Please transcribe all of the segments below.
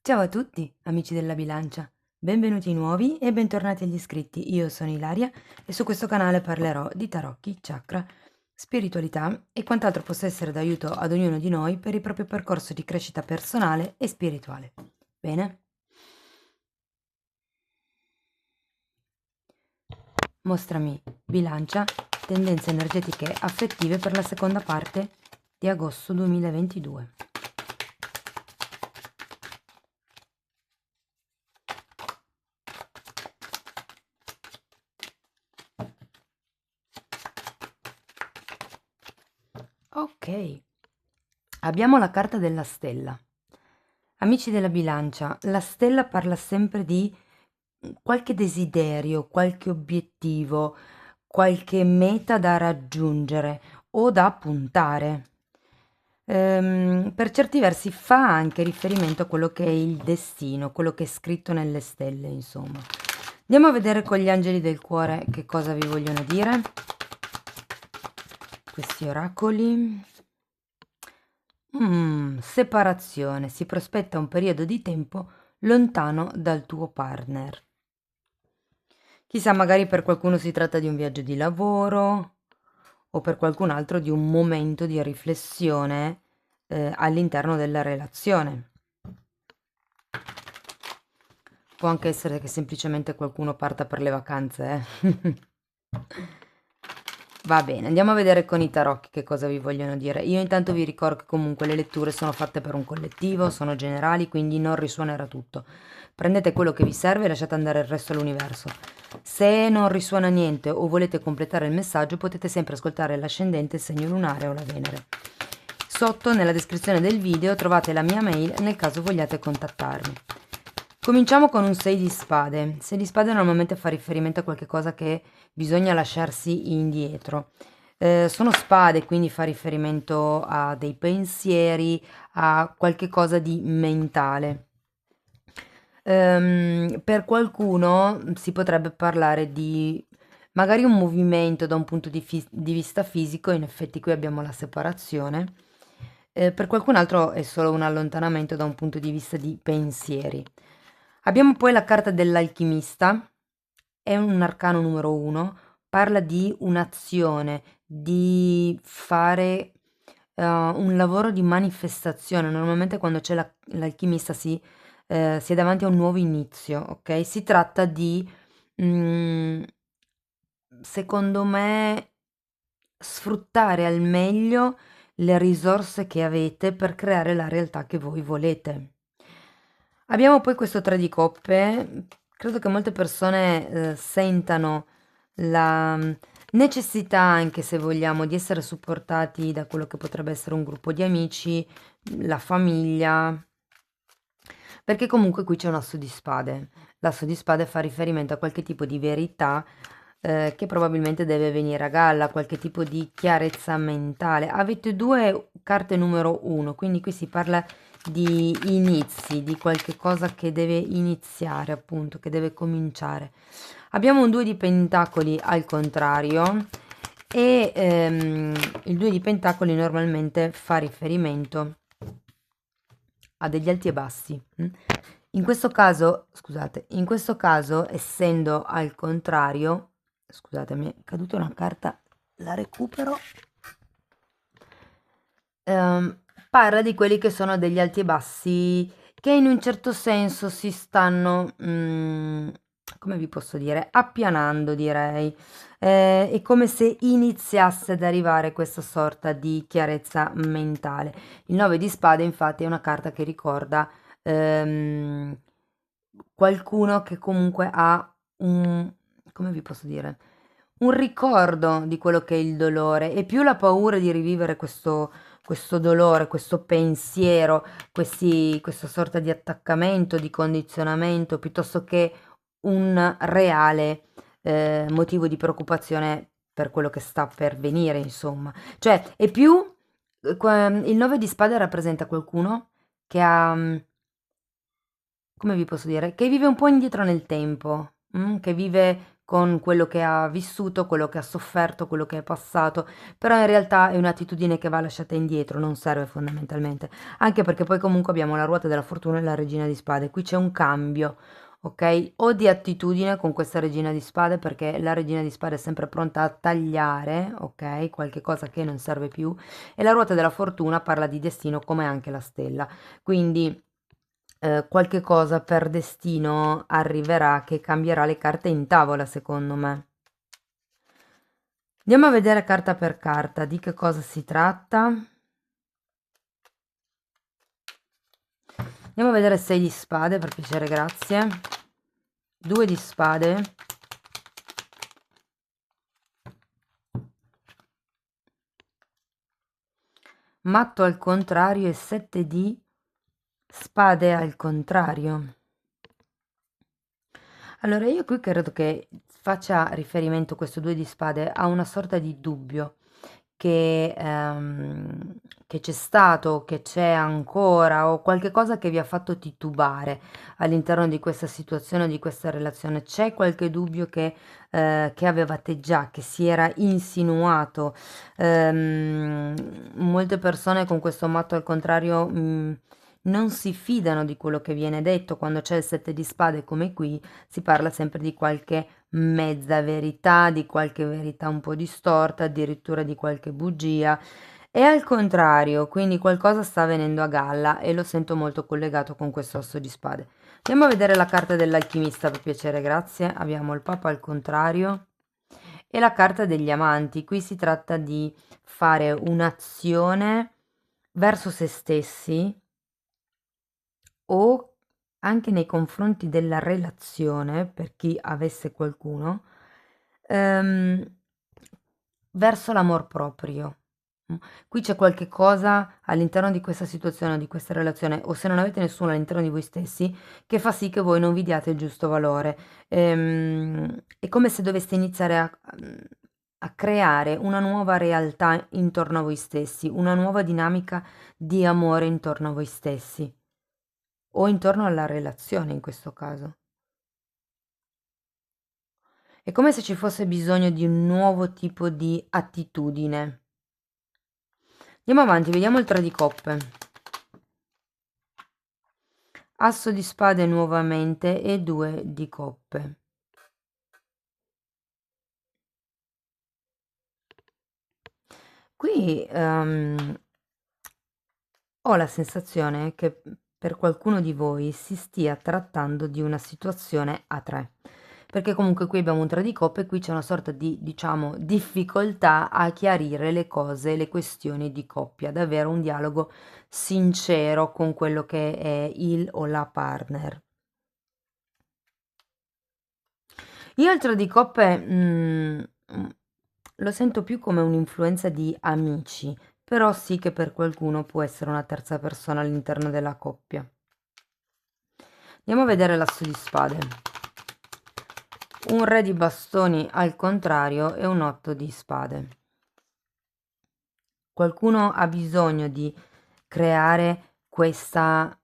Ciao a tutti, amici della bilancia. Benvenuti nuovi e bentornati agli iscritti. Io sono Ilaria e su questo canale parlerò di tarocchi, chakra, spiritualità e quant'altro possa essere d'aiuto ad ognuno di noi per il proprio percorso di crescita personale e spirituale. Bene? Mostrami bilancia, tendenze energetiche affettive per la seconda parte di agosto 2022. Ok, abbiamo la carta della stella. Amici della bilancia, la stella parla sempre di qualche desiderio, qualche obiettivo, qualche meta da raggiungere o da puntare. Per certi versi fa anche riferimento a quello che è il destino, quello che è scritto nelle stelle, insomma. Andiamo a vedere con gli angeli del cuore che cosa vi vogliono dire questi oracoli. Separazione. Si prospetta un periodo di tempo lontano dal tuo partner. Chissà, magari per qualcuno si tratta di un viaggio di lavoro o per qualcun altro di un momento di riflessione all'interno della relazione. Può anche essere che semplicemente qualcuno parta per le vacanze, Va bene, andiamo a vedere con i tarocchi che cosa vi vogliono dire. Io intanto vi ricordo che comunque le letture sono fatte per un collettivo, sono generali, quindi non risuonerà tutto. Prendete quello che vi serve e lasciate andare il resto all'universo. Se non risuona niente o volete completare il messaggio, potete sempre ascoltare l'ascendente, il segno lunare o la Venere. Sotto nella descrizione del video trovate la mia mail nel caso vogliate contattarmi. Cominciamo con un 6 di spade. 6 di spade normalmente fa riferimento a qualche cosa che bisogna lasciarsi indietro. Sono spade, quindi fa riferimento a dei pensieri, a qualche cosa di mentale. Per qualcuno si potrebbe parlare di magari un movimento da un punto di vista fisico, in effetti qui abbiamo la separazione. Per qualcun altro è solo un allontanamento da un punto di vista di pensieri. Abbiamo poi la carta dell'alchimista, è un arcano numero 1, parla di un'azione, di fare un lavoro di manifestazione. Normalmente quando c'è l'alchimista si è davanti a un nuovo inizio, ok? Si tratta di, mm, secondo me, sfruttare al meglio le risorse che avete per creare la realtà che voi volete. Abbiamo poi questo 3 di coppe. Credo che molte persone sentano la necessità, anche se vogliamo, di essere supportati da quello che potrebbe essere un gruppo di amici, la famiglia, perché comunque qui c'è un asso di spade. L'asso di spade fa riferimento a qualche tipo di verità che probabilmente deve venire a galla, qualche tipo di chiarezza mentale. Avete due carte numero 1, quindi qui si parla di inizi, di qualche cosa che deve iniziare, appunto, che deve cominciare. Abbiamo un 2 di pentacoli al contrario e il 2 di pentacoli normalmente fa riferimento a degli alti e bassi. In questo caso, scusate, in questo caso, essendo al contrario, scusate, mi è caduta una carta, la recupero. Parla di quelli che sono degli alti e bassi che in un certo senso si stanno, come vi posso dire, appianando, direi. È come se iniziasse ad arrivare questa sorta di chiarezza mentale. Il 9 di spade, infatti, è una carta che ricorda qualcuno che comunque ha un, come vi posso dire, un ricordo di quello che è il dolore e più la paura di rivivere questo dolore, questo pensiero, questa sorta di attaccamento, di condizionamento, piuttosto che un reale motivo di preoccupazione per quello che sta per venire, insomma. Cioè, è più il 9 di spade rappresenta qualcuno che ha, come vi posso dire, che vive un po' indietro nel tempo, che vive con quello che ha vissuto, quello che ha sofferto, quello che è passato, però in realtà è un'attitudine che va lasciata indietro, non serve fondamentalmente, anche perché poi comunque abbiamo la ruota della fortuna e la regina di spade, qui c'è un cambio, ok? O di attitudine con questa regina di spade, perché la regina di spade è sempre pronta a tagliare, ok? Qualche cosa che non serve più, e la ruota della fortuna parla di destino come anche la stella, quindi qualche cosa per destino arriverà che cambierà le carte in tavola, secondo me. Andiamo a vedere carta per carta di che cosa si tratta. Andiamo a vedere 6 di spade, per piacere, grazie. 2 di spade. Matto al contrario e 7 di spade al contrario. Allora, io qui credo che faccia riferimento questo 2 di spade a una sorta di dubbio che c'è stato, che c'è ancora, o qualche cosa che vi ha fatto titubare all'interno di questa situazione, di questa relazione. C'è qualche dubbio che avevate già, che si era insinuato. Molte persone con questo matto al contrario, non si fidano di quello che viene detto. Quando c'è il 7 di spade come qui, si parla sempre di qualche mezza verità, di qualche verità un po' distorta, addirittura di qualche bugia. E al contrario, quindi qualcosa sta venendo a galla e lo sento molto collegato con questo asso di spade. Andiamo a vedere la carta dell'alchimista, per piacere, grazie. Abbiamo il Papa al contrario e la carta degli amanti. Qui si tratta di fare un'azione verso se stessi o anche nei confronti della relazione, per chi avesse qualcuno, ehm, verso l'amor proprio. Mm. Qui c'è qualche cosa all'interno di questa situazione, di questa relazione, o se non avete nessuno all'interno di voi stessi, che fa sì che voi non vi diate il giusto valore. È come se doveste iniziare a creare una nuova realtà intorno a voi stessi, una nuova dinamica di amore intorno a voi stessi. O intorno alla relazione in questo caso. È come se ci fosse bisogno di un nuovo tipo di attitudine. Andiamo avanti, vediamo il 3 di coppe. Asso di spade nuovamente e 2 di coppe. Qui ho la sensazione che per qualcuno di voi si stia trattando di una situazione a tre, perché comunque qui abbiamo un 3 di coppe e qui c'è una sorta di, diciamo, difficoltà a chiarire le cose, le questioni di coppia, ad avere un dialogo sincero con quello che è il o la partner. Io il 3 di coppe lo sento più come un'influenza di amici, però sì che per qualcuno può essere una terza persona all'interno della coppia. Andiamo a vedere l'asso di spade. Un re di bastoni al contrario e un 8 di spade. Qualcuno ha bisogno di creare questo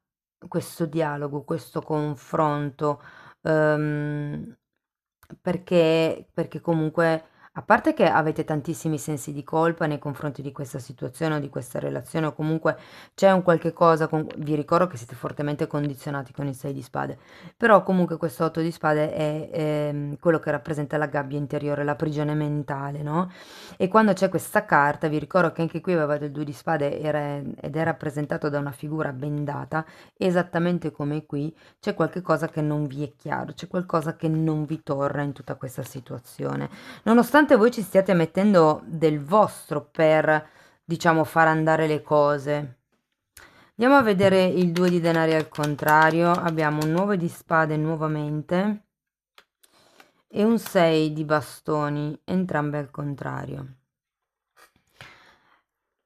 dialogo, questo confronto, perché comunque, a parte che avete tantissimi sensi di colpa nei confronti di questa situazione o di questa relazione, o comunque c'è un qualche cosa, vi ricordo che siete fortemente condizionati con il 6 di spade, però comunque questo 8 di spade è quello che rappresenta la gabbia interiore, la prigione mentale, no? E quando c'è questa carta, vi ricordo che anche qui avevate il 2 di spade ed è rappresentato da una figura bendata, esattamente come qui, c'è qualche cosa che non vi è chiaro, c'è qualcosa che non vi torna in tutta questa situazione. Nonostante voi ci stiate mettendo del vostro per, diciamo, far andare le cose. Andiamo a vedere il 2 di denari al contrario, abbiamo un 9 di spade nuovamente e un 6 di bastoni, entrambe al contrario.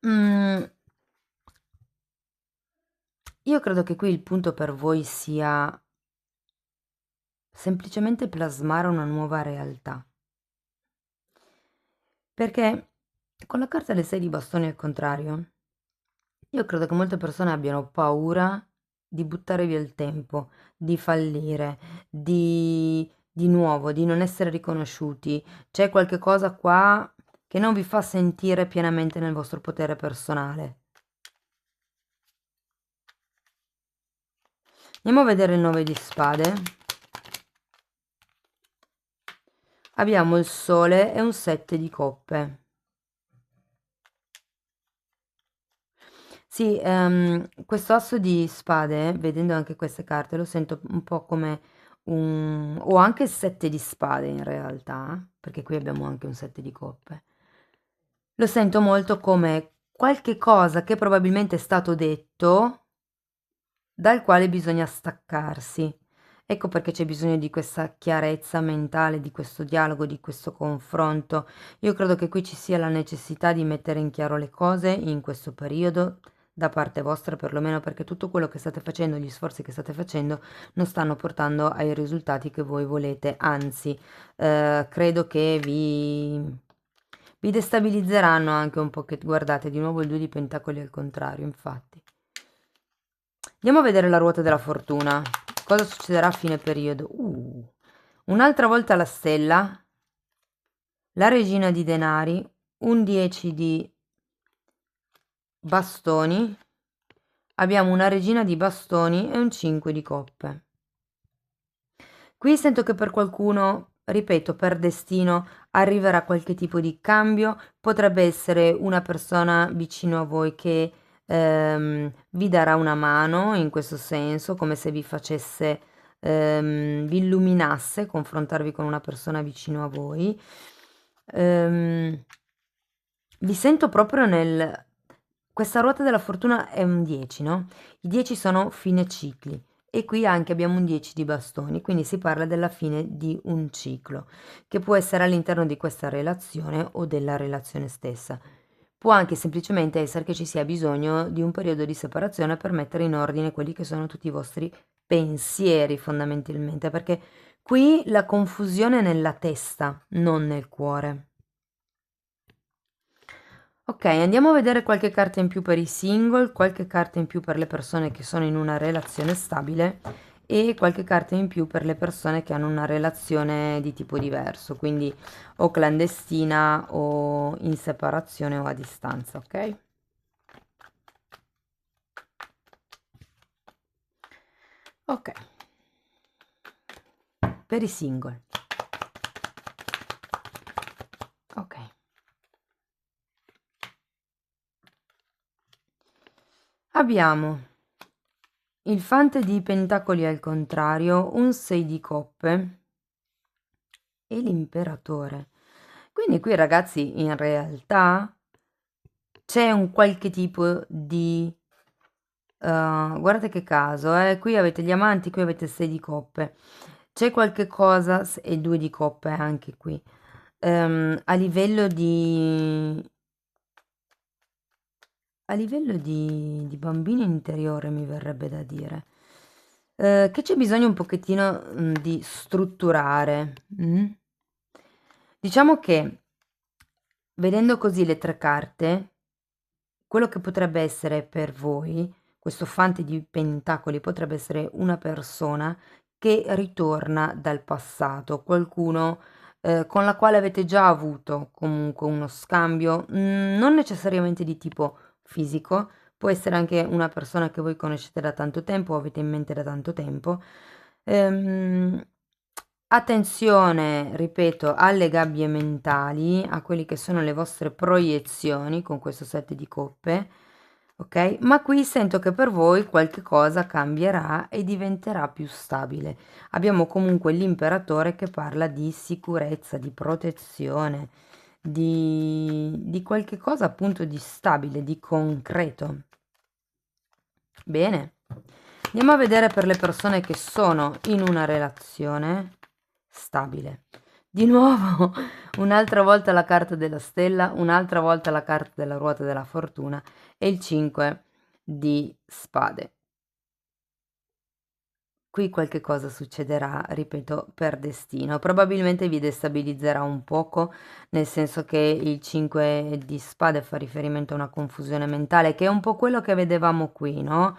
Mm, io credo che qui il punto per voi sia semplicemente plasmare una nuova realtà. Perché con la carta delle 6 di bastoni al contrario, io credo che molte persone abbiano paura di buttare via il tempo, di fallire, di nuovo, di non essere riconosciuti. C'è qualche cosa qua che non vi fa sentire pienamente nel vostro potere personale. Andiamo a vedere il 9 di spade. Abbiamo il sole e un 7 di coppe. Sì, questo asso di spade, vedendo anche queste carte, lo sento un po' come un... o anche il 7 di spade in realtà, perché qui abbiamo anche un 7 di coppe. Lo sento molto come qualche cosa che probabilmente è stato detto, dal quale bisogna staccarsi. Ecco perché c'è bisogno di questa chiarezza mentale, di questo dialogo, di questo confronto. Io credo che qui ci sia la necessità di mettere in chiaro le cose in questo periodo, da parte vostra perlomeno, perché tutto quello che state facendo, gli sforzi che state facendo, non stanno portando ai risultati che voi volete, anzi, credo che vi destabilizzeranno anche un po', che guardate di nuovo il 2 di pentacoli al contrario, infatti. Andiamo a vedere la ruota della fortuna. Cosa succederà a fine periodo? Un'altra volta la stella, la regina di denari, un 10 di bastoni, abbiamo una regina di bastoni e un 5 di coppe. Qui sento che per qualcuno, ripeto, per destino arriverà qualche tipo di cambio, potrebbe essere una persona vicino a voi che vi darà una mano in questo senso, come se vi facesse, vi illuminasse, confrontarvi con una persona vicino a voi. Vi sento proprio nel... Questa ruota della fortuna è un 10, no? I 10 sono fine cicli e qui anche abbiamo un 10 di bastoni, quindi si parla della fine di un ciclo, che può essere all'interno di questa relazione o della relazione stessa. Può anche semplicemente essere che ci sia bisogno di un periodo di separazione per mettere in ordine quelli che sono tutti i vostri pensieri fondamentalmente, perché qui la confusione è nella testa, non nel cuore. Ok, andiamo a vedere qualche carta in più per i single, qualche carta in più per le persone che sono in una relazione stabile e qualche carta in più per le persone che hanno una relazione di tipo diverso, quindi o clandestina o in separazione o a distanza, ok? Ok, per i single. Ok. Abbiamo il fante di pentacoli al contrario, un 6 di coppe e l'imperatore. Quindi qui ragazzi in realtà c'è un qualche tipo di... guardate che caso, qui avete gli amanti, qui avete 6 di coppe. C'è qualche cosa, e 2 di coppe anche qui, a livello di... A livello di bambino interiore mi verrebbe da dire, che c'è bisogno un pochettino di strutturare. Diciamo che vedendo così le tre carte, quello che potrebbe essere per voi, questo fante di pentacoli, potrebbe essere una persona che ritorna dal passato, qualcuno con la quale avete già avuto comunque uno scambio, non necessariamente di tipo fisico, può essere anche una persona che voi conoscete da tanto tempo o avete in mente da tanto tempo. Ehm, Attenzione, ripeto, alle gabbie mentali, a quelli che sono le vostre proiezioni con questo set di coppe, ok? Ma qui sento che per voi qualche cosa cambierà e diventerà più stabile. Abbiamo comunque l'imperatore che parla di sicurezza, di protezione, di qualche cosa appunto di stabile, di concreto. Bene, andiamo a vedere per le persone che sono in una relazione stabile. Di nuovo, un'altra volta la carta della stella, un'altra volta la carta della ruota della fortuna e il 5 di spade. Qui qualche cosa succederà, ripeto, per destino. Probabilmente vi destabilizzerà un poco, nel senso che il 5 di spade fa riferimento a una confusione mentale, che è un po' quello che vedevamo qui, no?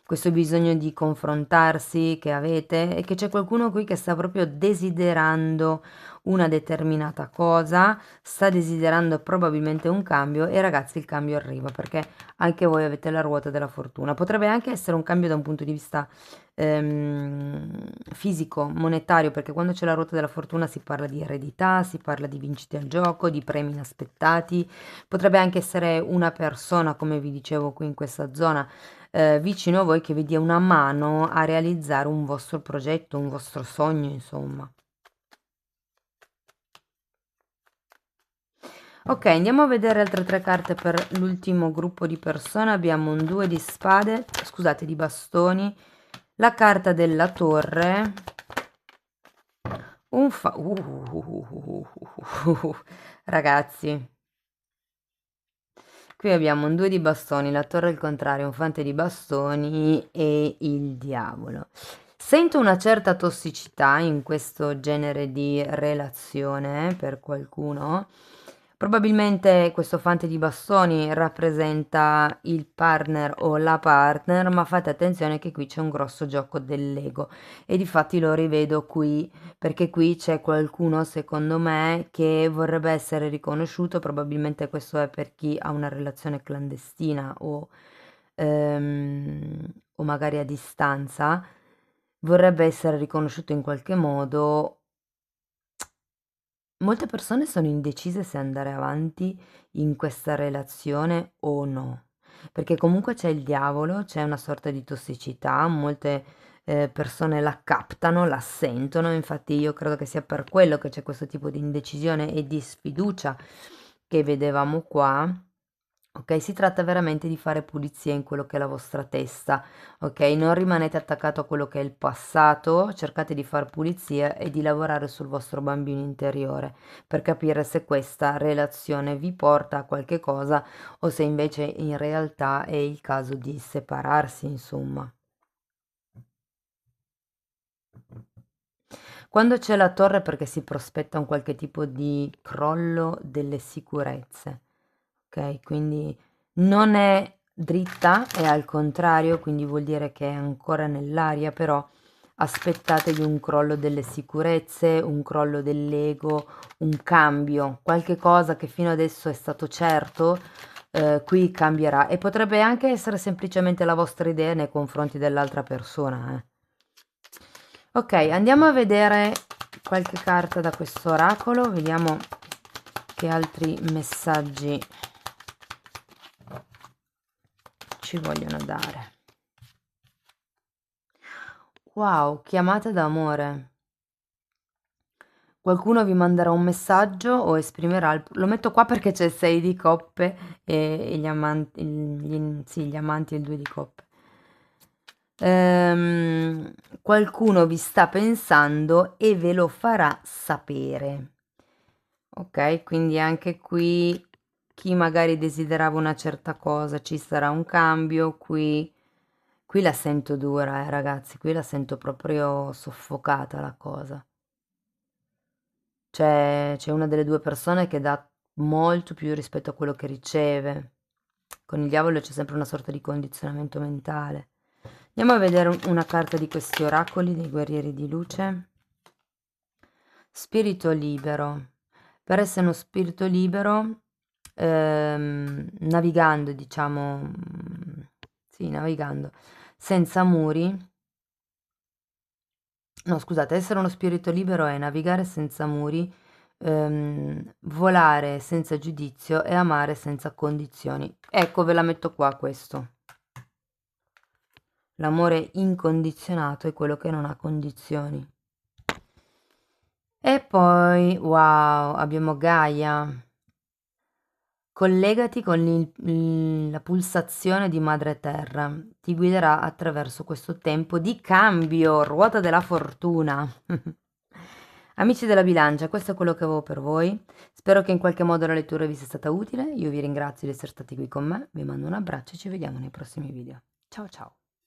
questo bisogno di confrontarsi che avete, e che c'è qualcuno qui che sta proprio desiderando una determinata cosa, sta desiderando probabilmente un cambio, e ragazzi il cambio arriva perché anche voi avete la ruota della fortuna. Potrebbe anche essere un cambio da un punto di vista fisico, monetario, perché quando c'è la ruota della fortuna si parla di eredità, si parla di vincite al gioco, di premi inaspettati. Potrebbe anche essere una persona, come vi dicevo qui in questa zona, vicino a voi, che vi dia una mano a realizzare un vostro progetto, un vostro sogno, insomma. Ok, andiamo a vedere altre tre carte per l'ultimo gruppo di persone. Abbiamo un 2 di spade, scusate, di bastoni, la carta della torre, un ragazzi, qui abbiamo un 2 di bastoni, la torre al contrario, un fante di bastoni e il diavolo. Sento una certa tossicità in questo genere di relazione per qualcuno. Probabilmente questo fante di bastoni rappresenta il partner o la partner, ma fate attenzione che qui c'è un grosso gioco dell'ego, e difatti lo rivedo qui, perché qui c'è qualcuno, secondo me, che vorrebbe essere riconosciuto. Probabilmente questo è per chi ha una relazione clandestina o magari a distanza, vorrebbe essere riconosciuto in qualche modo. Molte persone sono indecise se andare avanti in questa relazione o no, perché comunque c'è il diavolo, c'è una sorta di tossicità, molte persone la captano, la sentono, infatti io credo che sia per quello che c'è questo tipo di indecisione e di sfiducia che vedevamo qua. Ok, si tratta veramente di fare pulizia in quello che è la vostra testa, ok? Non rimanete attaccato a quello che è il passato, cercate di fare pulizia e di lavorare sul vostro bambino interiore per capire se questa relazione vi porta a qualche cosa o se invece in realtà è il caso di separarsi, insomma. Quando c'è la torre è perché si prospetta un qualche tipo di crollo delle sicurezze, ok? Quindi non è dritta, è al contrario, quindi vuol dire che è ancora nell'aria, però aspettatevi un crollo delle sicurezze, un crollo dell'ego, un cambio, qualche cosa che fino adesso è stato certo, qui cambierà, e potrebbe anche essere semplicemente la vostra idea nei confronti dell'altra persona, eh. Ok, andiamo a vedere qualche carta da questo oracolo, vediamo che altri messaggi ci vogliono dare. Wow, chiamata d'amore. Qualcuno vi manderà un messaggio o esprimerà lo metto qua perché c'è il 6 di coppe e gli amanti, sì, gli amanti e il 2 di coppe. Qualcuno vi sta pensando e ve lo farà sapere. Ok, quindi anche qui chi magari desiderava una certa cosa, ci sarà un cambio. Qui la sento dura, ragazzi, qui la sento proprio soffocata la cosa. C'è una delle due persone che dà molto più rispetto a quello che riceve. Con il diavolo c'è sempre una sorta di condizionamento mentale. Andiamo a vedere una carta di questi oracoli dei guerrieri di luce. Spirito libero. Per essere uno spirito libero, navigando, diciamo, sì, navigando senza muri. No, scusate, essere uno spirito libero è navigare senza muri, volare senza giudizio e amare senza condizioni. Ecco, ve la metto qua questo. L'amore incondizionato è quello che non ha condizioni. E poi, wow, abbiamo Gaia. Collegati con la pulsazione di Madre Terra. Ti guiderà attraverso questo tempo di cambio, ruota della fortuna. Amici della bilancia, questo è quello che avevo per voi. Spero che in qualche modo la lettura vi sia stata utile. Io vi ringrazio di essere stati qui con me. Vi mando un abbraccio e ci vediamo nei prossimi video. Ciao ciao.